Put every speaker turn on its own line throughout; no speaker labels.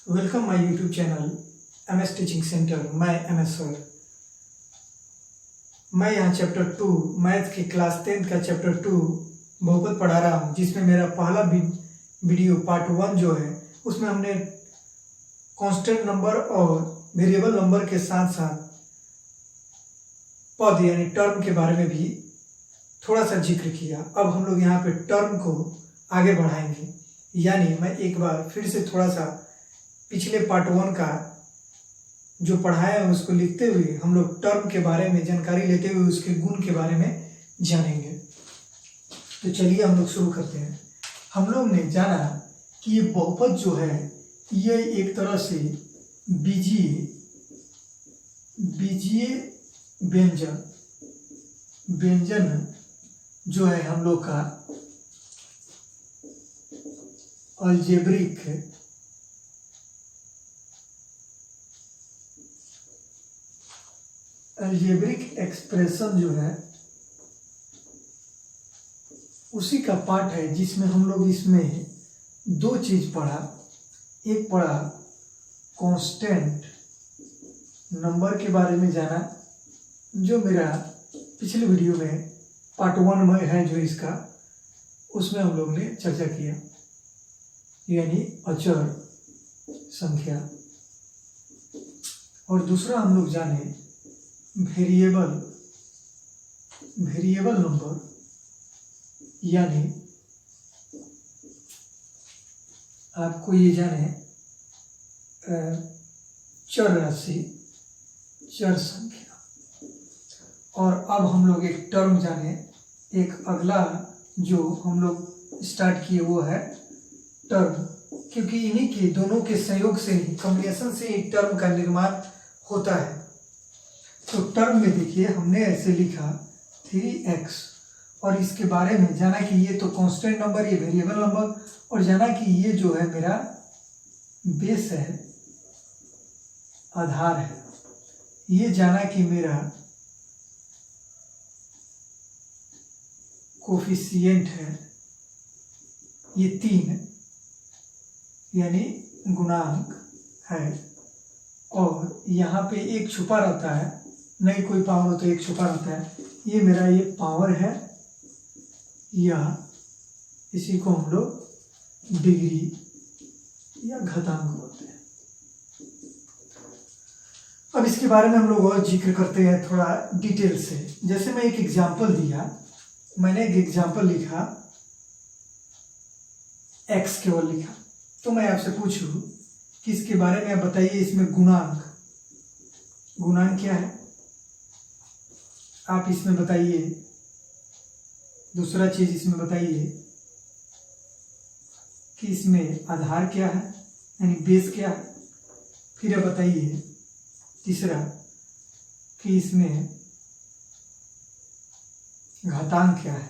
Welcome my YouTube channel MS teaching centre. मैं MS sir. मैं यहाँ चैप्टर 2 मैथ की क्लास 10 का चैप्टर 2 बहुपद पढ़ा रहा हूँ, जिसमें मेरा पहला वीडियो पार्ट 1 जो है उसमें हमने कांस्टेंट नंबर और वेरिएबल नंबर के साथ साथ पद यानी टर्म के बारे में भी थोड़ा सा जिक्र किया। अब हम लोग यहाँ पे टर्म को आगे बढ़ाएंगे, यानी मैं एक बार फिर से थोड़ा सा पिछले पार्ट 1 का जो पढ़ाया है उसको लिखते हुए हम लोग टर्म के बारे में जानकारी लेते हुए उसके गुण के बारे में जानेंगे। तो चलिए हम लोग शुरू करते हैं। हम लोग ने जाना कि ये बहुपद जो है ये एक तरह से बीजीय व्यंजन जो है हम लोग का अलजेब्रिक एक्सप्रेशन जो है उसी का पार्ट है, जिसमें हम लोग इसमें दो चीज पढ़ा। एक पढ़ा कांस्टेंट नंबर के बारे में जाना, जो मेरा पिछले वीडियो में पार्ट 1 में है जो इसका, उसमें हम लोग ने चर्चा किया, यानी अचर संख्या। और दूसरा हम लोग जाने वेरिएबल नंबर, यानी आपको ये जाने चर राशि, चर संख्या। और अब हम लोग एक टर्म जाने, एक अगला जो हम लोग स्टार्ट किए वो है टर्म, क्योंकि इन्हीं के दोनों के सहयोग से ही, कॉम्बिनेशन से ही टर्म का निर्माण होता है। तो टर्म में देखिए हमने ऐसे लिखा 3x, और इसके बारे में जाना कि ये तो कांस्टेंट नंबर, ये वेरिएबल नंबर, और जाना कि ये जो है मेरा बेस है, आधार है। ये जाना कि मेरा कोफिशिएंट है, ये 3 यानी गुणांक है। और यहाँ पे एक छुपा रहता है, नहीं कोई पावर हो तो एक छुपा रहता है, ये मेरा ये पावर है, या इसी को हम लोग डिग्री या घातांक बोलते हैं। अब इसके बारे में हम लोग और जिक्र करते हैं थोड़ा डिटेल से। जैसे मैं एक एग्जांपल दिया, मैंने एक एग्जांपल लिखा x केवल लिखा, तो मैं आपसे पूछूं कि इसके बारे में आप बताइए, इसमें गुणांक क्या है, आप इसमें बताइए। दूसरा चीज इसमें बताइए कि इसमें आधार क्या है, यानी बेस क्या है। फिर आप बताइए तीसरा कि इसमें घातांक क्या है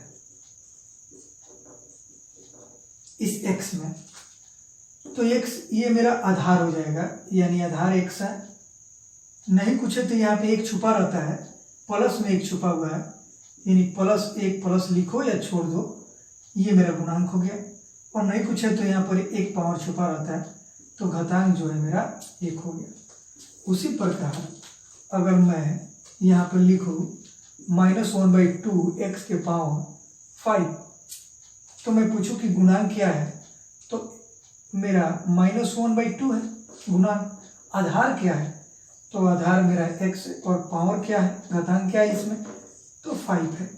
इस x में। तो x ये मेरा आधार हो जाएगा, यानी आधार x है। नहीं कुछ है तो यहाँ पे एक छुपा रहता है, प्लस में एक छुपा हुआ है, यानी प्लस लिखो या छोड़ दो, ये मेरा गुणांक हो गया। और नहीं कुछ है तो यहाँ पर एक पावर छुपा रहता है, तो घातांक जो है मेरा 1 हो गया। उसी प्रकार अगर मैं यहाँ पर लिखूँ -1/2 x के पावर 5, तो मैं पूछूं कि गुणांक क्या है, तो मेरा -1/2 है गुणांक। आधार क्या है, तो आधार मेरा x, और पावर क्या है, घातांक क्या है इसमें, तो 5 है।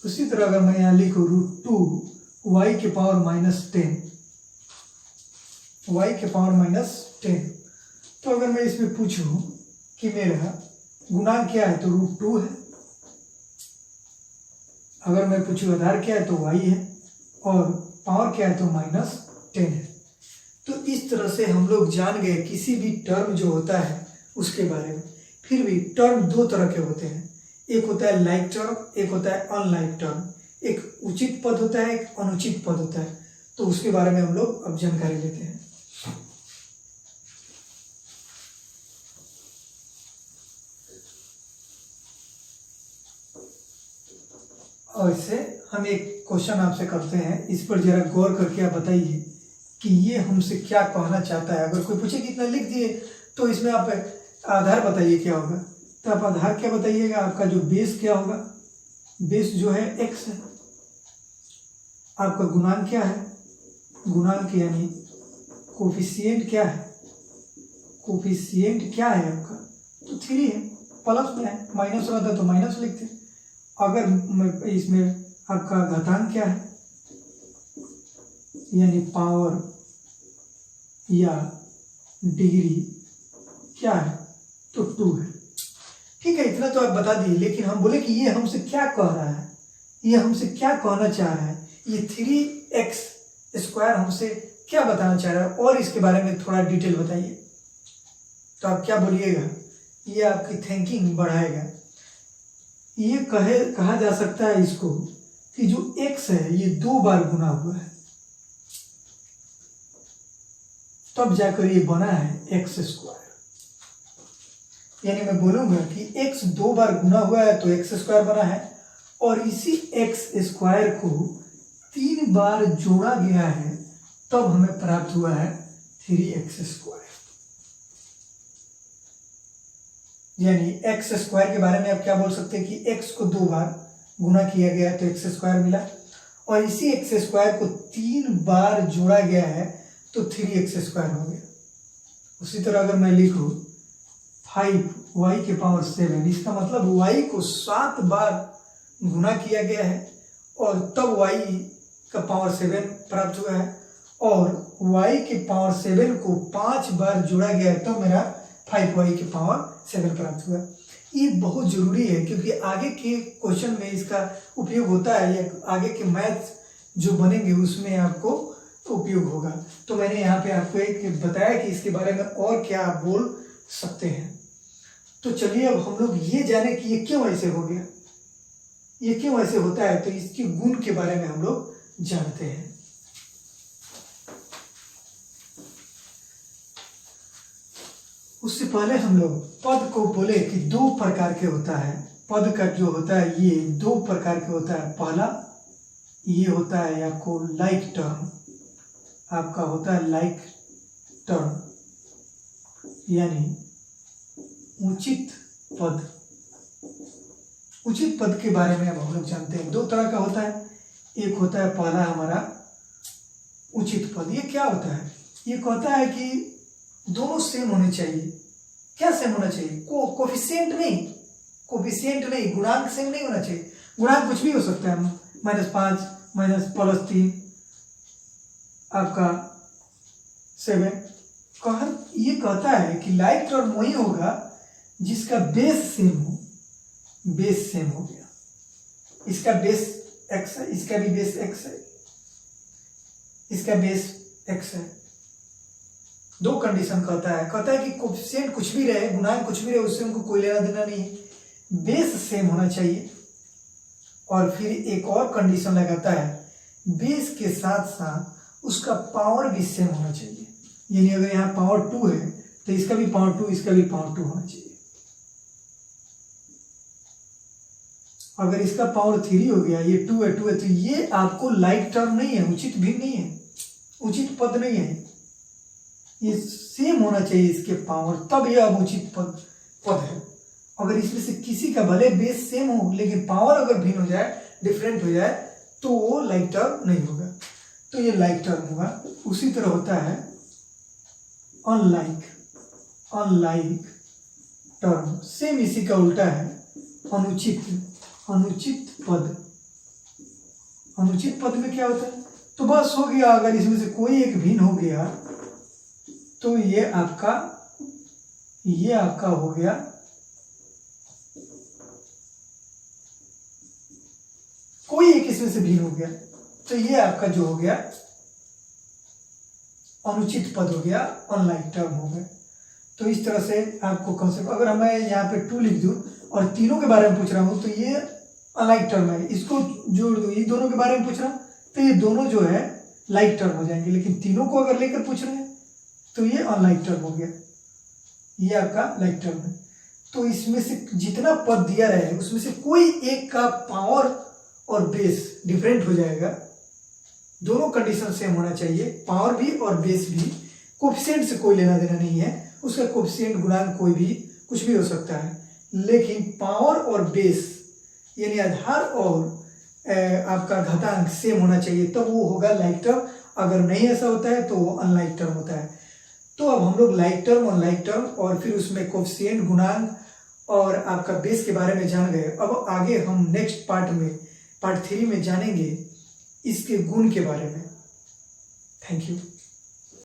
उसी तरह अगर मैं यहाँ लिखूँ √2 y के पावर -10, y के पावर -10, तो अगर मैं इसमें पूछूं कि मेरा गुणांक क्या है, तो √2 है। अगर मैं पूछूं आधार क्या है, तो y है, और पावर क्या है, तो -10 है। तो इस तरह से हम लोग जान गए किसी भी टर्म जो होता है उसके बारे में। फिर भी टर्म दो तरह के होते हैं, एक होता है लाइक टर्म, एक होता है अनलाइक टर्म। एक उचित पद होता है, एक अनुचित पद होता है। तो उसके बारे में हम लोग अब जानकारी लेते हैं। और इससे हम एक क्वेश्चन आपसे करते हैं, इस पर जरा गौर करके आप बताइए कि ये हमसे क्या कहना चाहता है। अगर कोई पूछे कि इतना लिख दिए तो इसमें आप आधार बताइए क्या होगा, तो आप आधार क्या बताइएगा, आपका जो बेस क्या होगा, बेस जो है x है। आपका गुणांक क्या है, गुणांक यानी कोफिशिएंट क्या है, कोफिशिएंट क्या है आपका, तो 3 है, प्लस में है, माइनस रहता तो माइनस लिखते। अगर इसमें आपका घातांक क्या है यानी पावर या डिग्री क्या है, तो 2 है। ठीक है, इतना तो आप बता दिए, लेकिन हम बोले कि ये हमसे क्या कह रहा है, ये हमसे क्या कहना चाह रहा है, ये 3x² हमसे क्या बताना चाह रहा है, और इसके बारे में थोड़ा डिटेल बताइए। तो आप क्या बोलिएगा, ये आपकी थिंकिंग बढ़ाएगा। ये कहा जा सकता है इसको कि जो x है ये 2 बार गुना हुआ है, तब जाकर ये बना है x²। यानी मैं बोलूंगा कि x 2 बार गुना हुआ है तो x² बना है, और इसी x² को 3 बार जोड़ा गया है तब हमें प्राप्त हुआ है 3x²। यानी x² के बारे में आप क्या बोल सकते हैं कि x को 2 बार गुना किया गया है तो x² मिला, और इसी x² को 3 बार जोड़ा गया है तो 3x² हो गया। उसी तरह अगर मैं लिखूं 5y⁷, इसका मतलब y को 7 बार गुना किया गया है और तब y⁷ प्राप्त हुआ है, और y⁷ को 5 बार जोड़ा गया है तब मेरा 5y⁷ प्राप्त हुआ। ये बहुत जरूरी है क्योंकि आगे के क्वेश्चन में इसका उपयोग होता है, या आगे के मैथ्स जो बनेंगे उसमें आपको उपयोग होगा। तो मैंने यहाँ पे आपको एक बताया कि इसके बारे में और क्या आप बोल सकते हैं। तो चलिए अब हम लोग ये जाने कि ये क्यों ऐसे हो गया, ये क्यों ऐसे होता है, तो इसके गुण के बारे में हम लोग जानते हैं। उससे पहले हम लोग पद को बोले कि 2 प्रकार के होता है। पद का जो होता है ये 2 प्रकार के होता है। पहला ये होता है आपको लाइक टर्म, आपका होता है लाइक टर्म यानी उचित पद। उचित पद के बारे में अब हम लोग जानते हैं। 2 तरह का होता है, एक होता है पहला हमारा उचित पद। ये क्या होता है, ये कहता है कि दोनों सेम होने चाहिए। क्या सेम होना चाहिए, कोफिशिएंट नहीं, गुणांक सेम नहीं होना चाहिए। गुणांक कुछ भी हो सकता है, -5 +3 आपका 7। ये कहता है कि लाइक टर्म वही होगा जिसका बेस सेम हो। बेस सेम हो गया, इसका बेस x है, इसका भी बेस x है, इसका बेस x है। 2 कंडीशन कहता है कि कोफिशिएंट कुछ भी रहे, गुणांक कुछ भी रहे, उससे हमको कोई लेना देना नहीं है, बेस सेम होना चाहिए। और फिर एक और कंडीशन लगाता है, बेस के साथ साथ उसका पावर भी सेम होना चाहिए। यानी अगर यहाँ पावर 2 है तो इसका भी पावर 2, इसका भी पावर 2 होना चाहिए। अगर इसका पावर 3 हो गया, ये 2 है, तो ये आपको लाइक टर्म नहीं है, उचित भिन्न नहीं है, उचित पद नहीं है। ये सेम होना चाहिए इसके पावर, तब यह अब उचित पद है। अगर इसमें से किसी का भले बेस सेम हो लेकिन पावर अगर भिन्न हो जाए, डिफरेंट हो जाए, तो वो लाइक टर्म नहीं होगा, तो ये लाइक टर्म होगा। उसी तरह होता है अनलाइक टर्म, सेम इसी का उल्टा है अनुचित पद। अनुचित पद में क्या होता है, तो बस हो गया, अगर इसमें से कोई एक भिन्न हो गया तो ये आपका हो गया कोई एक इसमें से भिन्न हो गया तो ये आपका जो हो गया अनुचित पद हो गया, अनलाइक टर्म हो गया। तो इस तरह से आपको कंसेप्ट, अगर मैं यहाँ पे 2 लिख दूं और तीनों के बारे में पूछ रहा हूँ तो ये अनलाइक टर्म है, इसको जोड़ दूं, ये दोनों के बारे में पूछ रहा हूँ तो ये दोनों जो है लाइक टर्म हो जाएंगे। लेकिन तीनों को अगर लेकर पूछ रहे हैं तो ये अनलाइक टर्म हो गया, ये आपका लाइक टर्म है। तो इसमें से जितना पद दिया रहे उसमें से कोई एक का पावर और बेस डिफरेंट हो जाएगा दोनों कंडीशन सेम होना चाहिए, पावर भी और बेस भी। कोफिशिएंट से कोई लेना देना नहीं है, उसका कोफिशिएंट गुणांक कोई भी कुछ भी हो सकता है, लेकिन पावर और बेस यानी आधार और आपका घातांक सेम होना चाहिए, तब वो होगा लाइक टर्म। अगर नहीं ऐसा होता है तो वो अनलाइक टर्म होता है। तो अब हम लोग लाइक टर्म और लाइक टर्म और फिर उसमें कोफिशिएंट गुणांक और आपका बेस के बारे में जान गए। अब आगे हम नेक्स्ट पार्ट 3 में जानेंगे इसके गुण के बारे में। Thank you.